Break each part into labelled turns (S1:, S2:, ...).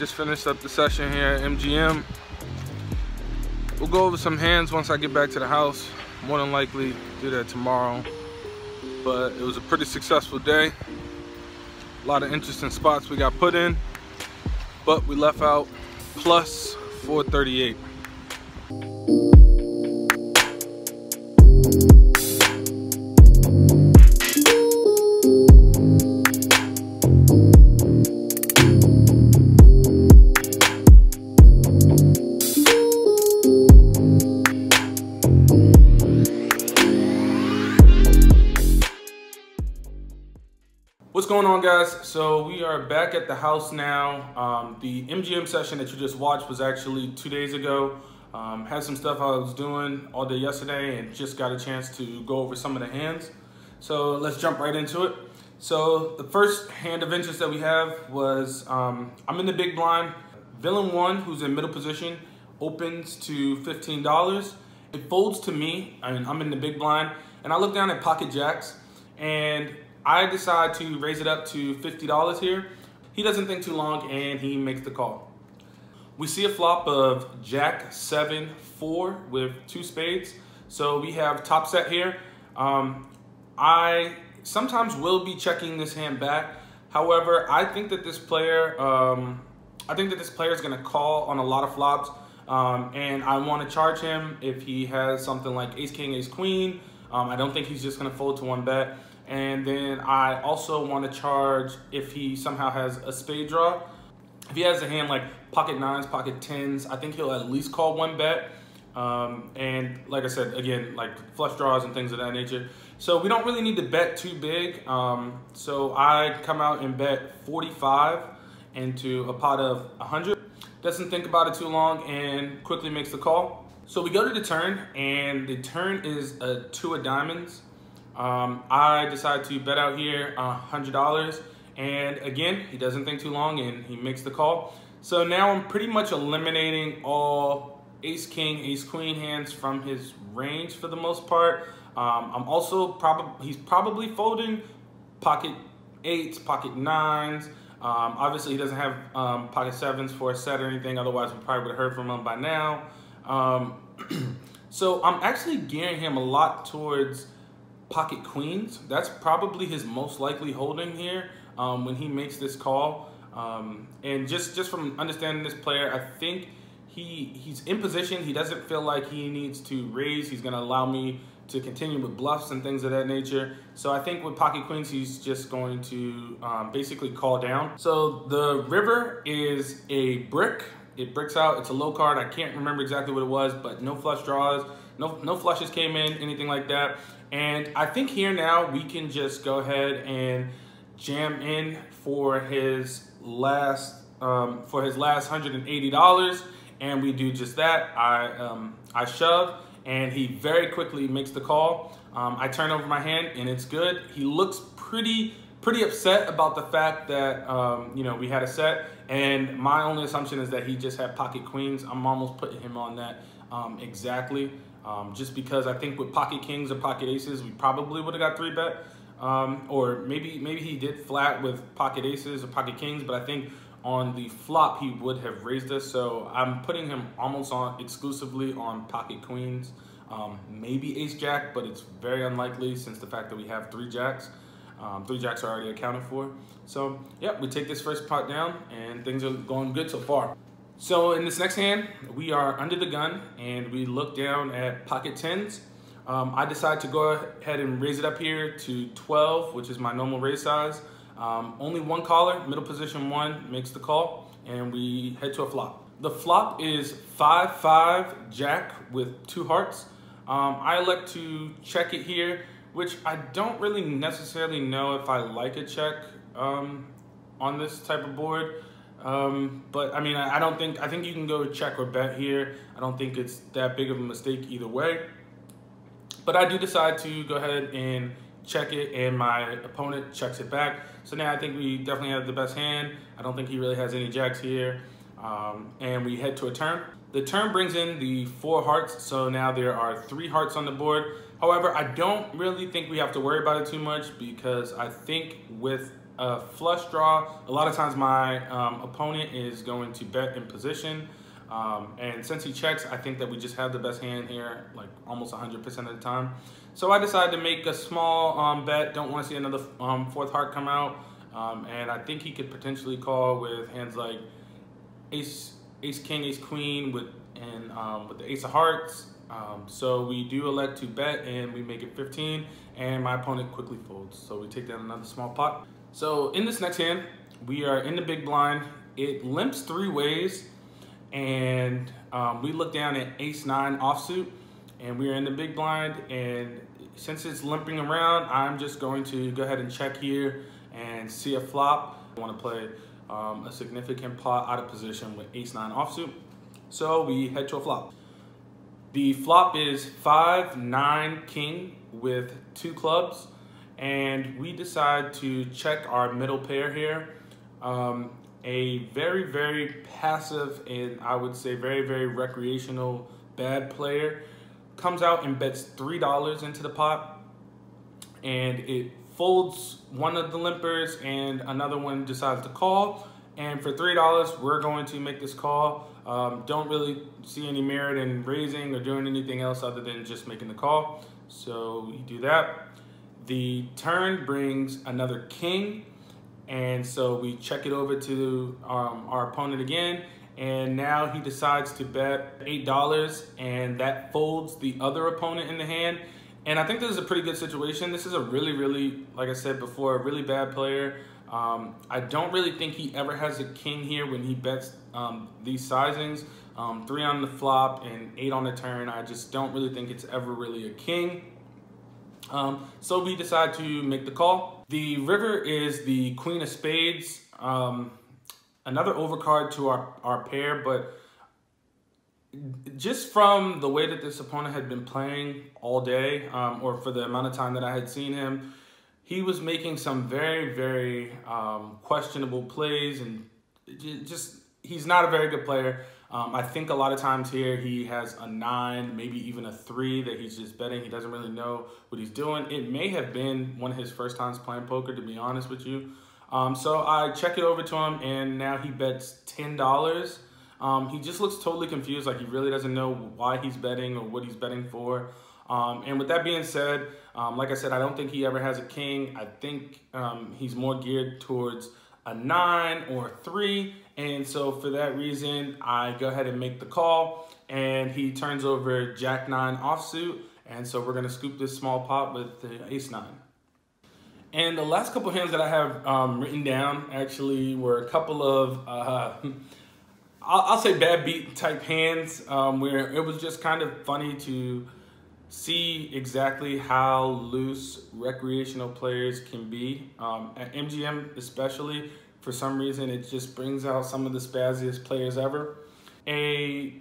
S1: Just finished up the session here at MGM. We'll go over some hands once I get back to the house. More than likely do that tomorrow. But it was a pretty successful day. A lot of interesting spots we got put in, but we left out plus 438. What's going on, guys? So we are back at the house now. The MGM session that you just watched was actually 2 days ago. Had some stuff I was doing all day yesterday and just got a chance to go over some of the hands. So let's jump right into it. So the first hand of interest that we have was, I'm in the big blind. Villain 1, who's in middle position, opens to $15. It folds to me, I'm in the big blind, and I look down at pocket jacks, and I decide to raise it up to $50 here. He doesn't think too long and he makes the call. We see a flop of Jack 7-4 with 2 spades. So we have top set here. I sometimes will be checking this hand back. However, I think that this player, is gonna call on a lot of flops, and I want to charge him if he has something like Ace King, Ace Queen. I don't think he's just gonna fold to 1 bet. And then I also want to charge if he somehow has a spade draw. If he has a hand like pocket 9s, pocket 10s, I think he'll at least call 1 bet. And like I said, again, like flush draws and things of that nature. So we don't really need to bet too big. So I come out and bet 45 into a pot of 100. Doesn't think about it too long and quickly makes the call. So we go to the turn, and the turn is a 2 of diamonds. I decide to bet out here $100, and again, he doesn't think too long and he makes the call. So now I'm pretty much eliminating all Ace King, Ace Queen hands from his range for the most part. I'm also he's probably folding pocket 8s, pocket 9s. Obviously he doesn't have pocket 7s for a set or anything, otherwise we probably would have heard from him by now. So I'm actually gearing him a lot towards pocket queens. That's probably his most likely holding here when he makes this call. And just from understanding this player, I think he's in position. He doesn't feel like he needs to raise. He's going to allow me to continue with bluffs and things of that nature. So I think with pocket queens, he's just going to basically call down. So the river is a brick. It bricks out. It's a low card. I can't remember exactly what it was, but no flush draws, no flushes came in, anything like that. And I think here now we can just go ahead and jam in for his last $180, and we do just that. I shove, and he very quickly makes the call. I turn over my hand, and it's good. He looks pretty upset about the fact that you know, we had a set, and my only assumption is that he just had pocket queens. I'm almost putting him on that exactly. Just because I think with pocket kings or pocket aces, we probably would have got 3 bet. Or maybe he did flat with pocket aces or pocket kings, but I think on the flop he would have raised us. So I'm putting him almost on exclusively on pocket queens. Maybe ace jack, but it's very unlikely since the fact that we have 3 jacks. 3 jacks are already accounted for. So yeah, we take this first pot down and things are going good so far. So in this next hand, we are under the gun and we look down at pocket 10s. I decide to go ahead and raise it up here to 12, which is my normal raise size. Only 1 caller, middle position 1 makes the call, and we head to a flop. The flop is 5-5 jack with 2 hearts. I elect to check it here, which I don't really necessarily know if I like a check on this type of board. But I mean, I think you can go check or bet here. I don't think it's that big of a mistake either way. But I do decide to go ahead and check it, and my opponent checks it back. So now I think we definitely have the best hand. I don't think he really has any jacks here. And we head to a turn. The turn brings in the 4 hearts, so now there are 3 hearts on the board. However, I don't really think we have to worry about it too much because I think with a flush draw, a lot of times my opponent is going to bet in position. And since he checks, I think that we just have the best hand here, like almost 100% of the time. So I decided to make a small bet. Don't want to see another fourth heart come out. And I think he could potentially call with hands like ace, king, ace, queen with the ace of hearts. So we do elect to bet and we make it 15, and my opponent quickly folds. So we take down another small pot. So in this next hand, we are in the big blind. It limps 3 ways, and we look down at ace-9 offsuit, and we are in the big blind. And since it's limping around, I'm just going to go ahead and check here and see a flop. I want to play a significant pot out of position with ace-9 offsuit. So we head to a flop. The flop is 5-9 king with 2 clubs, and we decide to check our middle pair here. A very, very passive and I would say very, very recreational bad player comes out and bets $3 into the pot, and it folds one of the limpers and another one decides to call. And for $3, we're going to make this call. Don't really see any merit in raising or doing anything else other than just making the call. So we do that. The turn brings another king, and so we check it over to our opponent again, and now he decides to bet $8, and that folds the other opponent in the hand. And I think this is a pretty good situation. This is a really, really, like I said before, a really bad player. I don't really think he ever has a king here when he bets these sizings. 3 on the flop and 8 on the turn. I just don't really think it's ever really a king. So we decide to make the call. The river is the queen of spades. Another overcard to our pair, but just from the way that this opponent had been playing all day, or for the amount of time that I had seen him, he was making some very, very questionable plays, and just he's not a very good player. I think a lot of times here he has a 9, maybe even a 3 that he's just betting. He doesn't really know what he's doing. It may have been one of his first times playing poker, to be honest with you. So I check it over to him, and now he bets $10. He just looks totally confused, like he really doesn't know why he's betting or what he's betting for. And with that being said, like I said, I don't think he ever has a king. I think he's more geared towards a 9 or a 3. And so for that reason, I go ahead and make the call, and he turns over jack-9 offsuit. And so we're going to scoop this small pot with the ace-9. And the last couple hands that I have written down actually were a couple of, I'll say bad beat type hands, where it was just kind of funny to see exactly how loose recreational players can be. At MGM especially, for some reason, it just brings out some of the spazziest players ever. A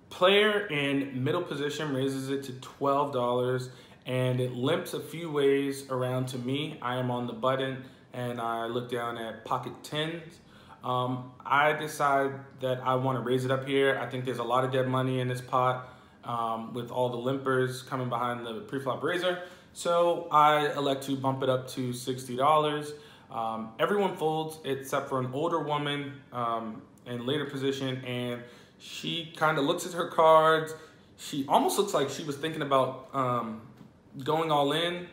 S1: player in middle position raises it to $12, and it limps a few ways around to me. I am on the button, and I look down at pocket 10s. I decide that I want to raise it up here. I think there's a lot of dead money in this pot, with all the limpers coming behind the pre-flop raiser. So I elect to bump it up to $60. Everyone folds except for an older woman in later position, and she kind of looks at her cards. She almost looks like she was thinking about going all in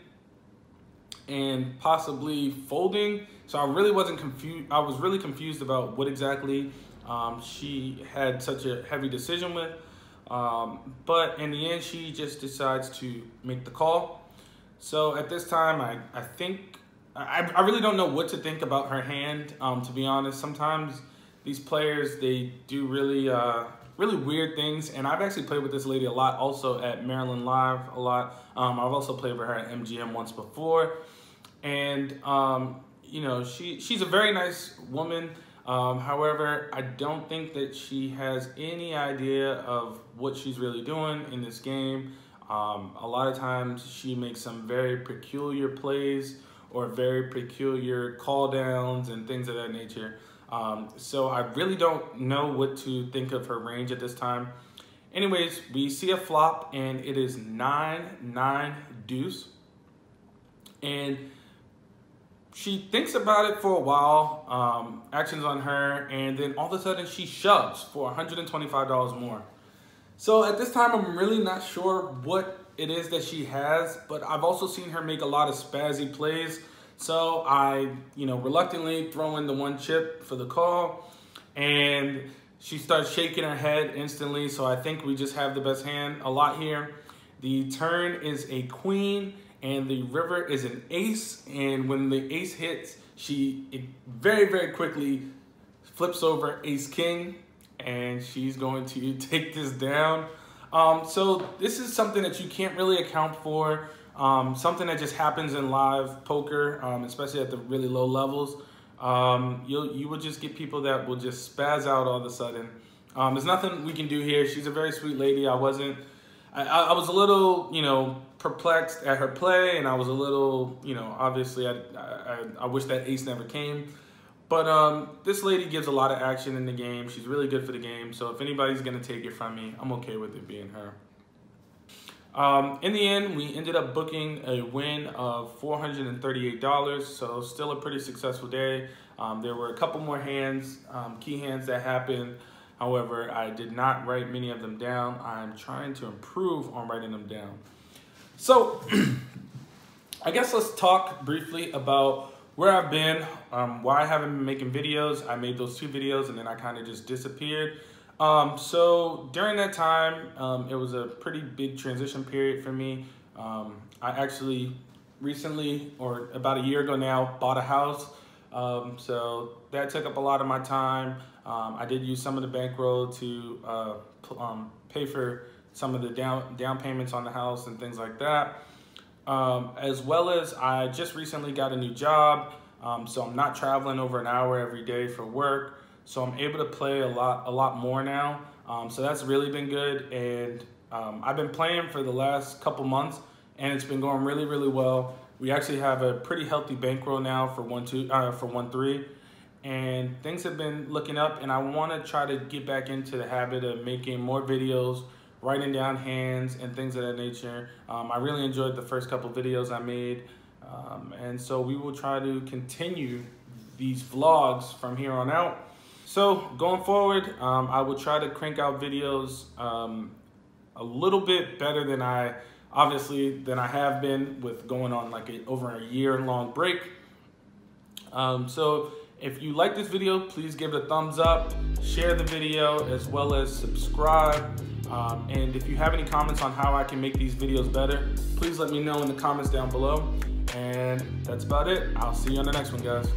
S1: and possibly folding. So I really wasn't confused. I was really confused about what exactly she had such a heavy decision with. But in the end, she just decides to make the call. So at this time, I think, I really don't know what to think about her hand, to be honest. Sometimes these players, they do really, really weird things. And I've actually played with this lady a lot, also at Maryland Live a lot. I've also played with her at MGM once before. And, you know, she's a very nice woman. However, I don't think that she has any idea of what she's really doing in this game. A lot of times she makes some very peculiar plays or very peculiar call downs and things of that nature. So I really don't know what to think of her range at this time. Anyways, we see a flop, and it is 9-9 deuce. And she thinks about it for a while, actions on her, and then all of a sudden she shoves for $125 more. So at this time, I'm really not sure what it is that she has, but I've also seen her make a lot of spazzy plays. So I, reluctantly throw in the one chip for the call, and she starts shaking her head instantly. So I think we just have the best hand a lot here. The turn is a queen, and the river is an ace. And when the ace hits, she very, very quickly flips over ace king, and she's going to take this down. So this is something that you can't really account for. Something that just happens in live poker, especially at the really low levels. You will just get people that will just spaz out all of a sudden. There's nothing we can do here. She's a very sweet lady. I was a little, perplexed at her play, and I was a little, obviously I wish that ace never came. But this lady gives a lot of action in the game. She's really good for the game. So if anybody's going to take it from me, I'm okay with it being her. In the end, we ended up booking a win of $438. So still a pretty successful day. There were a couple more hands, key hands that happened. However, I did not write many of them down. I'm trying to improve on writing them down. So I guess let's talk briefly about where I've been, why I haven't been making videos. I made those 2 videos and then I kind of just disappeared. So during that time, it was a pretty big transition period for me. I actually recently, or about a year ago now, bought a house. So that took up a lot of my time. I did use some of the bankroll to pay for some of the down payments on the house and things like that. As well as I just recently got a new job, so I'm not traveling over an hour every day for work, so I'm able to play a lot more now. So that's really been good, and I've been playing for the last couple months, and it's been going really, really well. We actually have a pretty healthy bankroll now for 1-3, and things have been looking up, and I want to try to get back into the habit of making more videos, writing down hands and things of that nature. I really enjoyed the first couple videos I made. And so we will try to continue these vlogs from here on out. So going forward, I will try to crank out videos a little bit better than I have been with going on like over a year-long break. So if you like this video, please give it a thumbs up, share the video, as well as subscribe. And if you have any comments on how I can make these videos better, please let me know in the comments down below. And that's about it. I'll see you on the next one, guys.